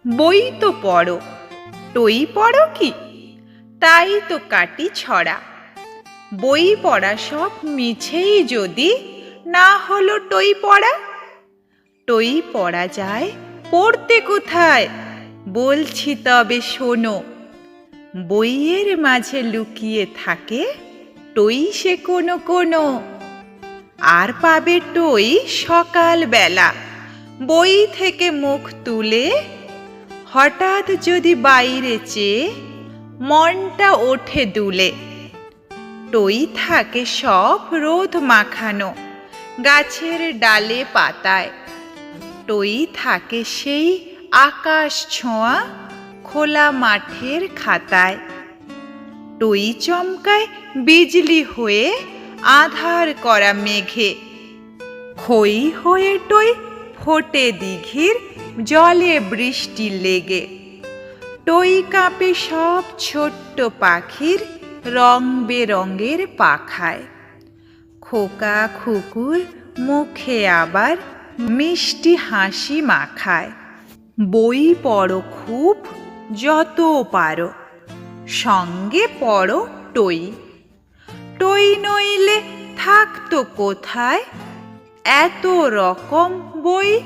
বই তো পড়ো, টই পড়ো কি? তাই তো কাটি ছড়া। বই পড়া সব মিছেই যদি না হলো টই পড়া। টই পড়া যায় পড়তে কোথায়? বলছি তবে শোনো। বইয়ের মাঝে লুকিয়ে থাকে টই সে কোনো কোনো। আর পাবে টই সকাল বেলা বই থেকে মুখ তুলে। হঠাৎ যদি বাইরে চেয়ে মনটা ওঠে দুলে। টই থাকে সব রোদ মাখানো গাছের ডালে পাতায়। টই থাকে সেই আকাশ ছোঁয়া খোলা মাঠের খাতায়। টই চমকায় বিজলি হয়ে আঁধার করা মেঘে। খই হয়ে টই ফোটে দিঘির জলে বৃষ্টি লেগে। টই কাঁপে সব ছোট্ট পাখির রং বেরঙের পাখায়। খোকা খুকুর মুখে আবার মিষ্টি হাসি মাখায়। বই পড়ো খুব যত পারো, সঙ্গে পড়ো টই। টই নইলে থাকতো কোথায় এত রকম বই।